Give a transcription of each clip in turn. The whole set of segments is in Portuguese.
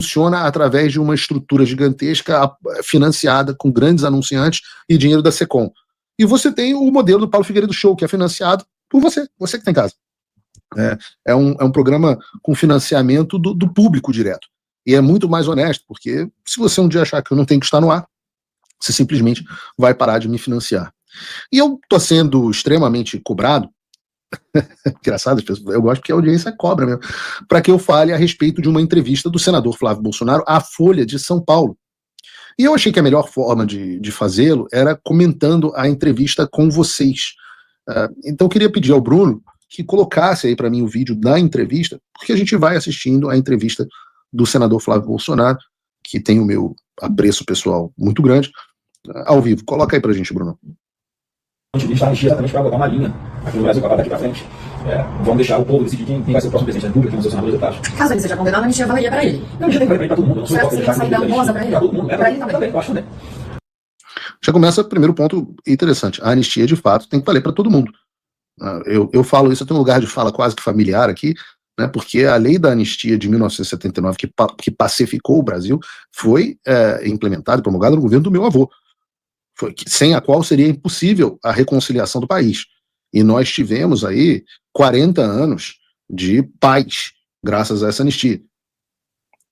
funciona através de uma estrutura gigantesca financiada com grandes anunciantes e dinheiro da Secom. E você tem o modelo do Paulo Figueiredo Show, que é financiado por você que tem em casa. É um programa com financiamento do público direto. E é muito mais honesto, porque se você um dia achar que eu não tenho que estar no ar, você simplesmente vai parar de me financiar. E eu estou sendo extremamente cobrado, engraçado, eu gosto porque a audiência cobra mesmo, para que eu fale a respeito de uma entrevista do senador Flávio Bolsonaro à Folha de São Paulo. E eu achei que a melhor forma de fazê-lo era comentando a entrevista com vocês. Então eu queria pedir ao Bruno que colocasse aí para mim o vídeo da entrevista, porque a gente vai assistindo a entrevista do senador Flávio Bolsonaro, que tem o meu apreço pessoal muito grande, ao vivo. Coloca aí pra gente, Bruno. A gente está exatamente para botar uma linha aqui no Brasil, para daqui para frente. Vamos deixar o povo decidir quem vai ser o próximo presidente da República, quem vão ser os senadores deputados. Caso ele seja condenado, a anistia valeria para ele. Não, a anistia tem que valer para todo mundo. Será que seria saída honrosa para ele? Para todo mundo. Para ele também. Eu acho também. Já começa o primeiro ponto interessante. A anistia, de fato, tem que valer para todo mundo. Eu falo isso, eu tenho um lugar de fala quase que familiar aqui, né, porque a lei da anistia de 1979, que pacificou o Brasil, foi implementada e promulgada no governo do meu avô, sem a qual seria impossível a reconciliação do país. E nós tivemos aí 40 anos de paz, graças a essa anistia.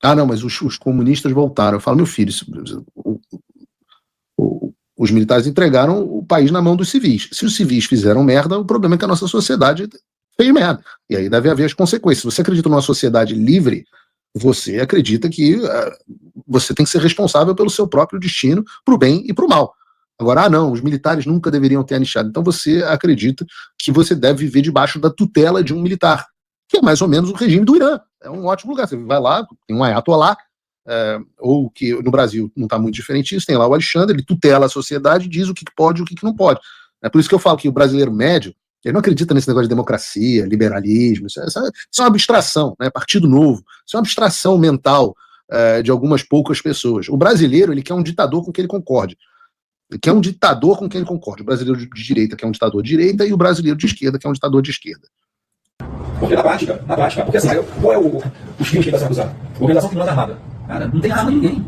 Não, mas os comunistas voltaram. Eu falo, meu filho, os militares entregaram o país na mão dos civis. Se os civis fizeram merda, o problema é que a nossa sociedade fez merda. E aí deve haver as consequências. Se você acredita numa sociedade livre, você acredita que você tem que ser responsável pelo seu próprio destino, pro bem e pro mal. Agora, não, os militares nunca deveriam ter anistiado. Então você acredita que você deve viver debaixo da tutela de um militar, que é mais ou menos o regime do Irã. É um ótimo lugar. Você vai lá, tem um ayatollah, ou que no Brasil não está muito diferente isso, tem lá o Alexandre, ele tutela a sociedade, diz o que pode e o que não pode. É por isso que eu falo que o brasileiro médio, ele não acredita nesse negócio de democracia, liberalismo, isso é uma abstração, né? Partido Novo, isso é uma abstração mental de algumas poucas pessoas. O brasileiro, ele quer um ditador com quem ele concorde. Ele quer um ditador com quem ele concorde. O brasileiro de direita quer um ditador de direita e o brasileiro de esquerda quer um ditador de esquerda. Porque na prática, porque assim, qual é os crimes que ele está sendo acusado? Organização criminosa armada. Cara, não tem arma de ninguém.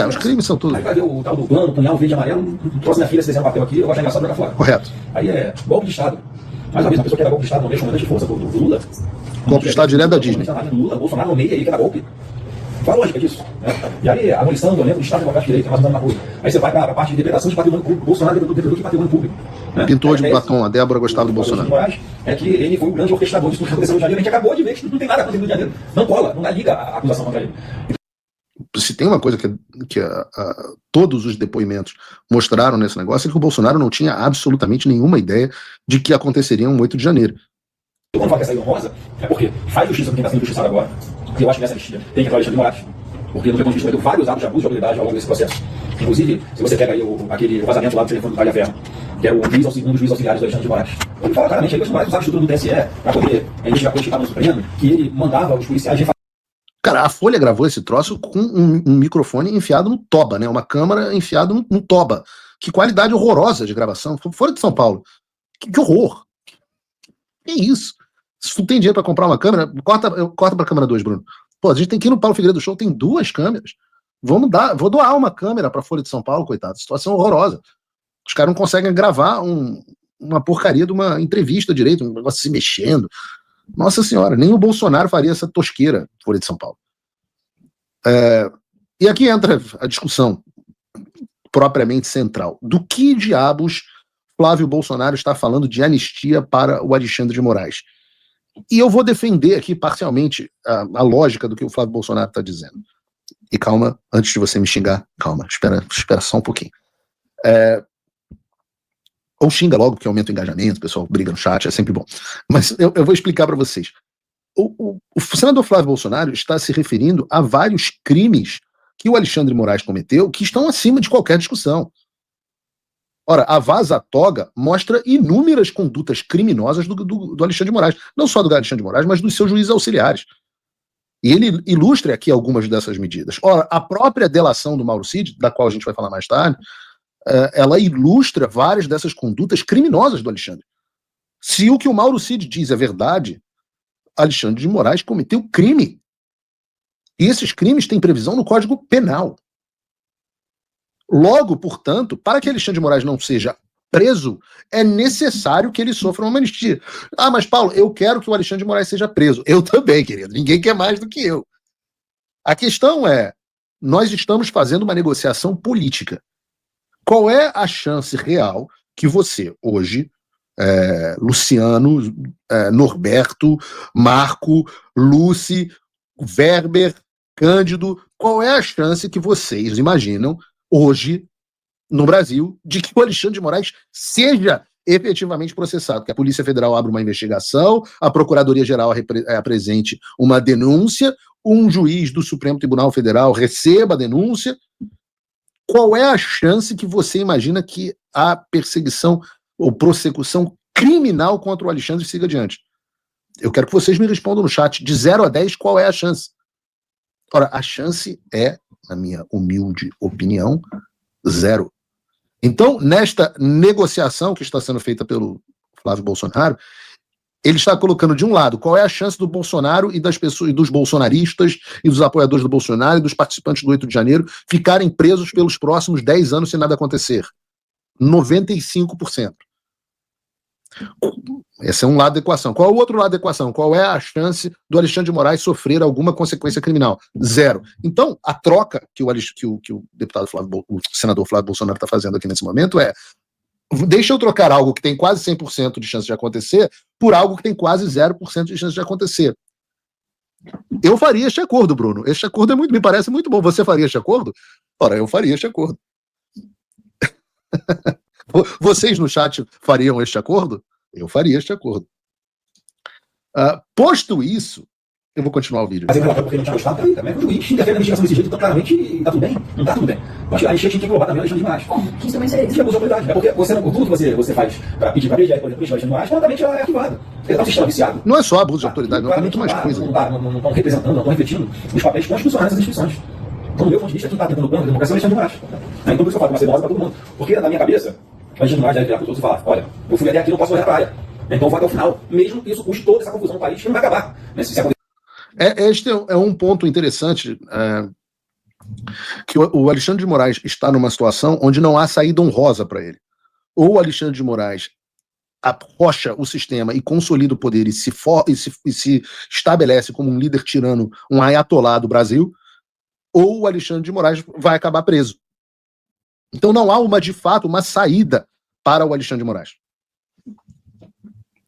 Os crimes são tudo. Aí vai ver o tal do plano, punhal verde e amarelo, trouxe minha filha, se fizer um papel aqui, eu vou achar engraçado jogar fora. Correto. Aí é golpe de Estado. Mais uma vez, uma pessoa que era golpe de Estado, nomeia comandante de força do Lula. Golpe de Estado direto da Disney. Lula, Bolsonaro nomeia ele que era golpe. Qual a lógica disso? E aí, a abolição violenta do Estado Democrático de Direito, é mais ou menos uma coisa. Aí você vai para a parte de depredação de patrimônio público. Bolsonaro é devedor de patrimônio público. Né? Pintor de batom, a Débora gostava do Bolsonaro. É que ele foi o grande orquestrador disso que aconteceu no Rio de Janeiro. A gente acabou de ver que não tem nada acontecendo no Rio de Janeiro. Não cola, não dá liga a acusação contra ele. Se tem uma coisa que todos os depoimentos mostraram nesse negócio, é que o Bolsonaro não tinha absolutamente nenhuma ideia de que aconteceria um 8 de janeiro. Quando fala que é saída honrosa, é porque faz justiça com quem está sendo justiçado agora. Porque eu acho que nessa anistia tem que entrar o Alexandre de Moraes. Porque no meu ponto de vista cometeu vários atos de abuso de autoridade ao longo desse processo. Inclusive, se você pega aí aquele vazamento lá do telefone do Talha Ferro, que era um dos juízes auxiliares do Alexandre de Moraes. Ele fala claramente aí que o Moraes usava a estrutura do TSE para poder investigar coisas que estavam no Supremo, que ele mandava os policiais. Cara, a Folha gravou esse troço com um microfone enfiado no toba, né? Uma câmera enfiada no toba. Que qualidade horrorosa de gravação. Fora de São Paulo. Que horror. Que isso? Se tu tem dinheiro pra comprar uma câmera, corta pra câmera 2, Bruno. Pô, a gente tem que ir no Paulo Figueiredo Show, tem 2 câmeras. Vou doar uma câmera pra Folha de São Paulo, coitado. Situação horrorosa. Os caras não conseguem gravar uma porcaria de uma entrevista direito, um negócio se mexendo. Nossa senhora, nem o Bolsonaro faria essa tosqueira, Folha de São Paulo. E aqui entra a discussão propriamente central. Do que diabos Flávio Bolsonaro está falando de anistia para o Alexandre de Moraes? E eu vou defender aqui parcialmente a lógica do que o Flávio Bolsonaro está dizendo. E calma, antes de você me xingar, calma, espera só um pouquinho. Ou xinga logo, porque aumenta o engajamento, o pessoal briga no chat, é sempre bom. Mas eu vou explicar para vocês. O senador Flávio Bolsonaro está se referindo a vários crimes que o Alexandre de Moraes cometeu que estão acima de qualquer discussão. Ora, a Vaza Toga mostra inúmeras condutas criminosas do Alexandre de Moraes. Não só do Alexandre de Moraes, mas dos seus juízes auxiliares. E ele ilustra aqui algumas dessas medidas. Ora, a própria delação do Mauro Cid, da qual a gente vai falar mais tarde, ela ilustra várias dessas condutas criminosas do Alexandre. Se o que o Mauro Cid diz é verdade, Alexandre de Moraes cometeu crime. E esses crimes têm previsão no Código Penal. Logo, portanto, para que Alexandre de Moraes não seja preso, é necessário que ele sofra uma anistia. Ah, mas Paulo, eu quero que o Alexandre de Moraes seja preso. Eu também, querido. Ninguém quer mais do que eu. A questão é, nós estamos fazendo uma negociação política. Qual é a chance real que você, hoje, Luciano, Norberto, Marco, Lucy, Weber, Cândido, qual é a chance que vocês imaginam hoje, no Brasil, de que o Alexandre de Moraes seja efetivamente processado? Que a Polícia Federal abra uma investigação, a Procuradoria-Geral apresente uma denúncia, um juiz do Supremo Tribunal Federal receba a denúncia. Qual é a chance que você imagina que a perseguição ou prossecução criminal contra o Alexandre siga adiante? Eu quero que vocês me respondam no chat, de 0 a 10, qual é a chance? Ora, a chance é, na minha humilde opinião, 0. Então, nesta negociação que está sendo feita pelo Flávio Bolsonaro, ele está colocando de um lado qual é a chance do Bolsonaro e das pessoas, e dos bolsonaristas e dos apoiadores do Bolsonaro e dos participantes do 8 de janeiro ficarem presos pelos próximos 10 anos sem nada acontecer. 95%. Esse é um lado da equação. Qual é o outro lado da equação? Qual é a chance do Alexandre de Moraes sofrer alguma consequência criminal? 0. Então, a troca que o deputado o senador Flávio Bolsonaro está fazendo aqui nesse momento é: deixa eu trocar algo que tem quase 100% de chance de acontecer por algo que tem quase 0% de chance de acontecer. Eu faria este acordo, Bruno. Este acordo me parece muito bom. Você faria este acordo? Ora, eu faria este acordo. Vocês no chat fariam este acordo? Eu faria este acordo. Posto isso, eu vou continuar o vídeo. Mas ele porque não tinha gostado também, também. O juiz interfere na investigação desse jeito, então claramente tá tudo bem. Não tá tudo bem. Eu acho que a gente tinha que englobar também o Alexandre de Moraes. Bom, que instrumento é esse? Isso é abuso de autoridade. É porque você não, tudo que você faz para pedir para mediar, por exemplo, o Alexandre de Moraes, claramente é arquivado. Ele tá um sistema viciado. Não é só abuso de autoridade, não, tem muito mais coisa. Não estão representando, não estão refletindo os papéis constitucionais das instituições. Então, do meu ponto de vista, quem está tentando pano da democracia é o Alexandre de Moraes. Então, por isso eu falo que uma cenosa para todo mundo. Porque, na minha cabeça, o Alexandre de Moraes deve virar para os outros e falar: olha, eu fui até aqui, não posso correr na praia. Então, eu vou até o final, mesmo que isso custe toda essa confusão no país, que não vai acabar. Este é um ponto interessante, que o Alexandre de Moraes está numa situação onde não há saída honrosa para ele. Ou o Alexandre de Moraes arrocha o sistema e consolida o poder e se estabelece como um líder tirano, um ayatolá do Brasil, ou o Alexandre de Moraes vai acabar preso. Então não há de fato uma saída para o Alexandre de Moraes.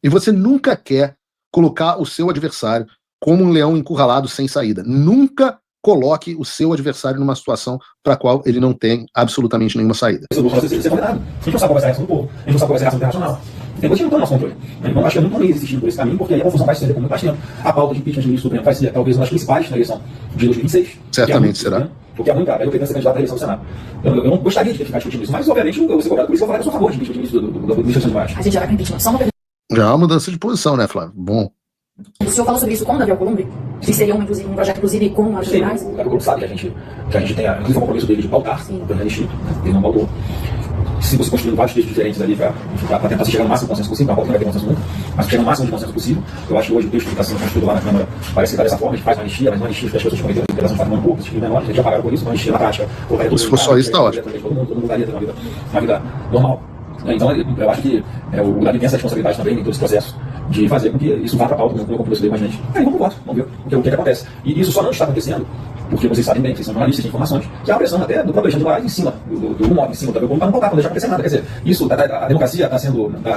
E você nunca quer colocar o seu adversário como um leão encurralado sem saída. Nunca coloque o seu adversário numa situação para a qual ele não tem absolutamente nenhuma saída. Isso é condenado. A gente não sabe qual vai ser a reação do povo. A gente não sabe qual vai ser a reação internacional. Então, a gente não tem o nosso controle. Então, acho que eu não ia existir por esse caminho, porque aí a confusão vai se estender com muito mais tempo. A pauta de impeachment do ministro Supremo vai ser talvez uma das principais na eleição de 2026. Certamente será. Porque é muito grave. Eu pretendo ser candidato à eleição do Senado. Eu não gostaria de ficar discutindo isso, mas, obviamente, eu vou ser cobrado por isso. Eu vou falar que eu sou a favor de impeachment do ministro de Moraes. A gente já vai para impeachment. Só uma pergunta. Já é uma mudança de posição, né, Flávio? Bom. O senhor falou sobre isso com o Davi Alcolumbre? Que seria um projeto, inclusive, com o Alexandre de Moraes? O Alcolumbre sabe que a gente tem, inclusive, o compromisso dele de pautar o plano anistia. Ele não pautou. Se você construindo vários textos diferentes ali para tentar chegar no máximo de consenso possível, a pauta não vai ter consenso nunca, mas chegar no máximo de consenso possível. Eu acho que hoje o texto que está sendo construído lá na Câmara parece que está dessa forma: a gente faz uma anistia, mas uma anistia que as pessoas cometeram integração de patrimônio público, esses menores, eles já pagaram por isso, uma anistia na prática. Se for só isso, está ótimo. Todo mundo voltaria a ter uma vida normal. Então, eu acho que o Davi tem essa responsabilidade também em todo esse processo de fazer com que isso vá para a pauta, no compromisso dele com a gente. Aí vamos votar, vamos ver o que acontece. E isso só não está acontecendo porque vocês sabem bem, vocês são jornalistas de informações, que há uma pressão até do próprio Alexandre de Moraes em cima, do modo em cima do Davi Alcolumbre, para não pautar, para não deixar acontecer nada. Quer dizer, isso, a democracia está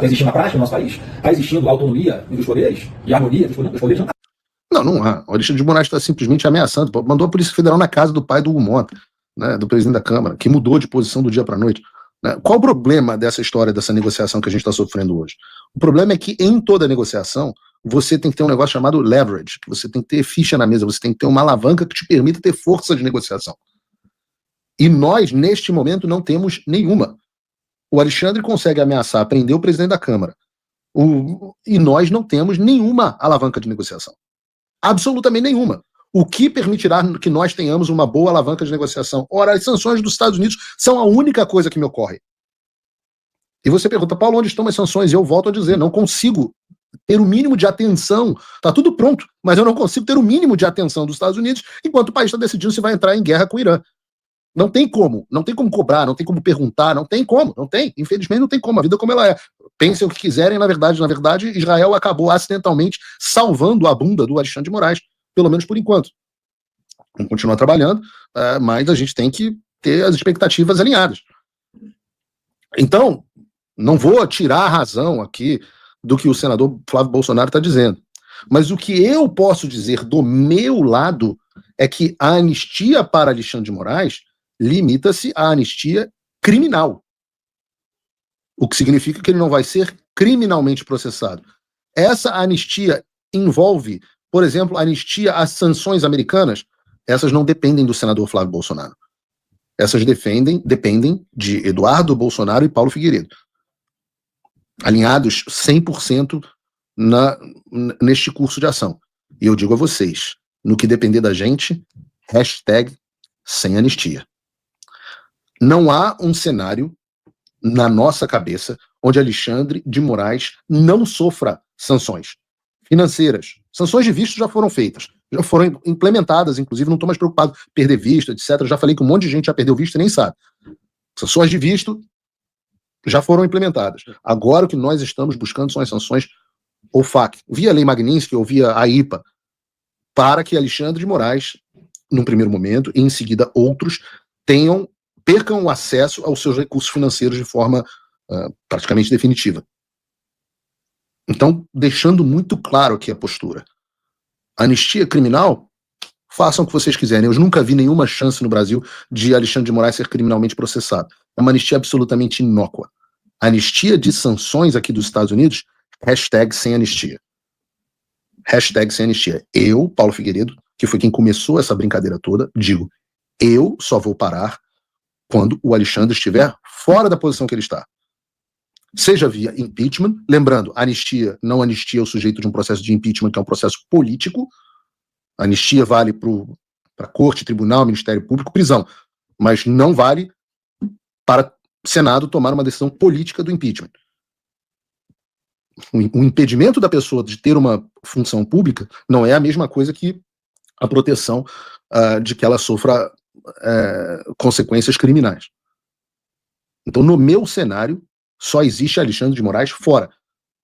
existindo na prática no nosso país, está existindo autonomia dos poderes e harmonia dos poderes. Não há. O Alexandre de Moraes está simplesmente ameaçando. Mandou a Polícia Federal na casa do pai do Hugo Mota, né, do presidente da Câmara, que mudou de posição do dia para a noite. Qual o problema dessa história, dessa negociação que a gente está sofrendo hoje? O problema é que em toda negociação você tem que ter um negócio chamado leverage, que você tem que ter ficha na mesa, você tem que ter uma alavanca que te permita ter força de negociação. E nós, neste momento, não temos nenhuma. O Alexandre consegue ameaçar, prender o presidente da Câmara, e nós não temos nenhuma alavanca de negociação. Absolutamente nenhuma. O que permitirá que nós tenhamos uma boa alavanca de negociação? Ora, as sanções dos Estados Unidos são a única coisa que me ocorre. E você pergunta: Paulo, onde estão as sanções? E eu volto a dizer, não consigo ter o mínimo de atenção. Está tudo pronto, mas eu não consigo ter o mínimo de atenção dos Estados Unidos enquanto o país está decidindo se vai entrar em guerra com o Irã. Não tem como cobrar, não tem como perguntar, não tem como, não tem. Infelizmente não tem como, a vida como ela é. Pensem o que quiserem, na verdade, Israel acabou acidentalmente salvando a bunda do Alexandre de Moraes, pelo menos por enquanto. Vamos continuar trabalhando, mas a gente tem que ter as expectativas alinhadas. Então, não vou tirar a razão aqui do que o senador Flávio Bolsonaro está dizendo. Mas o que eu posso dizer do meu lado é que a anistia para Alexandre de Moraes limita-se à anistia criminal. O que significa que ele não vai ser criminalmente processado. Essa anistia envolve, por exemplo, a anistia às sanções americanas. Essas não dependem do senador Flávio Bolsonaro. Essas dependem de Eduardo Bolsonaro e Paulo Figueiredo. Alinhados 100% neste curso de ação. E eu digo a vocês, no que depender da gente, #sem anistia. Não há um cenário na nossa cabeça onde Alexandre de Moraes não sofra sanções financeiras. Sanções de visto já foram feitas, já foram implementadas, inclusive não estou mais preocupado em perder visto, etc. Já falei que um monte de gente já perdeu visto e nem sabe. Sanções de visto já foram implementadas. Agora o que nós estamos buscando são as sanções OFAC, via Lei Magnitsky ou via AIPA, para que Alexandre de Moraes, num primeiro momento, e em seguida outros, percam o acesso aos seus recursos financeiros de forma praticamente definitiva. Então, deixando muito claro aqui a postura. Anistia criminal, façam o que vocês quiserem. Eu nunca vi nenhuma chance no Brasil de Alexandre de Moraes ser criminalmente processado. É uma anistia absolutamente inócua. Anistia de sanções aqui dos Estados Unidos, #sem anistia. #sem anistia. Eu, Paulo Figueiredo, que foi quem começou essa brincadeira toda, digo, eu só vou parar quando o Alexandre estiver fora da posição que ele está. Seja via impeachment, lembrando, anistia não anistia o sujeito de um processo de impeachment, que é um processo político. Anistia vale para corte, tribunal, Ministério Público, prisão, mas não vale para o Senado tomar uma decisão política do impeachment. O impedimento da pessoa de ter uma função pública não é a mesma coisa que a proteção de que ela sofra consequências criminais. Então, no meu cenário, só existe Alexandre de Moraes fora.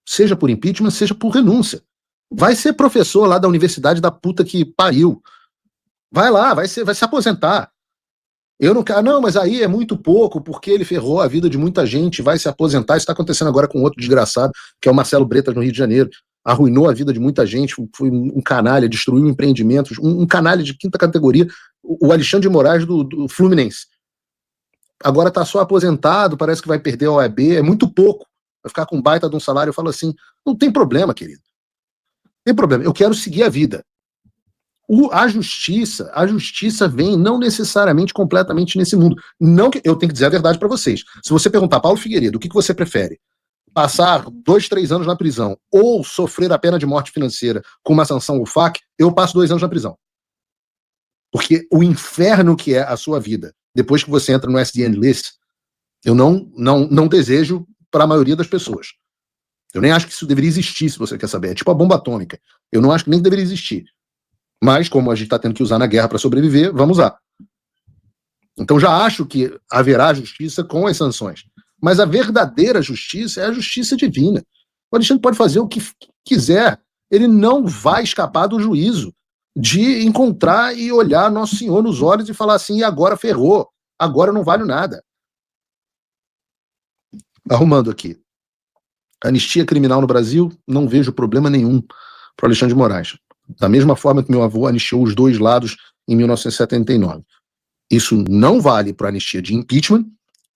Seja por impeachment, seja por renúncia. Vai ser professor lá da universidade da puta que pariu. Vai lá, vai se aposentar. Eu não quero, não, mas aí é muito pouco, porque ele ferrou a vida de muita gente, vai se aposentar. Isso está acontecendo agora com outro desgraçado, que é o Marcelo Bretas, no Rio de Janeiro. Arruinou a vida de muita gente, foi um canalha, destruiu empreendimentos, um canalha de quinta categoria, o Alexandre de Moraes do Fluminense. Agora está só aposentado, parece que vai perder a OAB, é muito pouco. Vai ficar com baita de um salário. Eu falo assim, não tem problema, querido. Não tem problema, eu quero seguir a vida. A justiça vem não necessariamente completamente nesse mundo. Não que, eu tenho que dizer a verdade para vocês. Se você perguntar, Paulo Figueiredo, o que você prefere? Passar 2, 3 anos na prisão ou sofrer a pena de morte financeira com uma sanção UFAC, eu passo 2 anos na prisão. Porque o inferno que é a sua vida, depois que você entra no SDN List, eu não desejo para a maioria das pessoas. Eu nem acho que isso deveria existir, se você quer saber. É tipo a bomba atômica. Eu não acho que nem deveria existir. Mas, como a gente está tendo que usar na guerra para sobreviver, vamos usar. Então já acho que haverá justiça com as sanções. Mas a verdadeira justiça é a justiça divina. O Alexandre pode fazer o que quiser. Ele não vai escapar do juízo de encontrar e olhar Nosso Senhor nos olhos e falar assim, e agora ferrou, agora eu não valho nada. Arrumando aqui. Anistia criminal no Brasil, não vejo problema nenhum para o Alexandre de Moraes. Da mesma forma que meu avô anistiou os dois lados em 1979. Isso não vale para a anistia de impeachment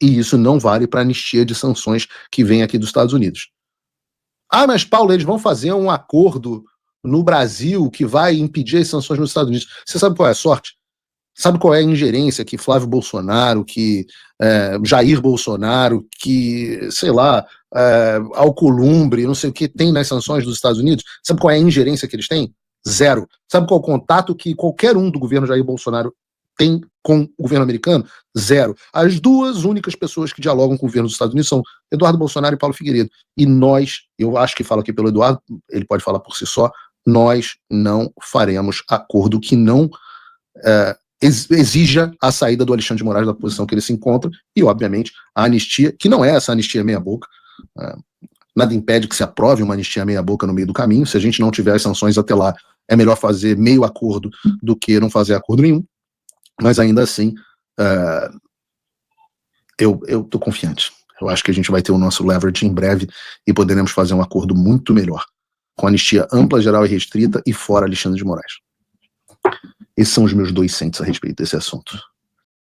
e isso não vale para a anistia de sanções que vem aqui dos Estados Unidos. Ah, mas Paulo, eles vão fazer um acordo no Brasil que vai impedir as sanções nos Estados Unidos. Você sabe qual é a sorte? Sabe qual é a ingerência que Flávio Bolsonaro, que Jair Bolsonaro, que, sei lá, Alcolumbre, não sei o que, tem nas sanções dos Estados Unidos? Sabe qual é a ingerência que eles têm? Zero. Sabe qual é o contato que qualquer um do governo Jair Bolsonaro tem com o governo americano? Zero. As duas únicas pessoas que dialogam com o governo dos Estados Unidos são Eduardo Bolsonaro e Paulo Figueiredo. E nós, eu acho que falo aqui pelo Eduardo, ele pode falar por si só, nós não faremos acordo que não exija a saída do Alexandre de Moraes da posição que ele se encontra e, obviamente, a anistia, que não é essa anistia meia-boca. Nada impede que se aprove uma anistia meia-boca no meio do caminho. Se a gente não tiver as sanções até lá, é melhor fazer meio acordo do que não fazer acordo nenhum. Mas ainda assim, eu estou confiante. Eu acho que a gente vai ter o nosso leverage em breve e poderemos fazer um acordo muito melhor, com anistia ampla, geral e restrita e fora Alexandre de Moraes. Esses são os meus 2 centos a respeito desse assunto.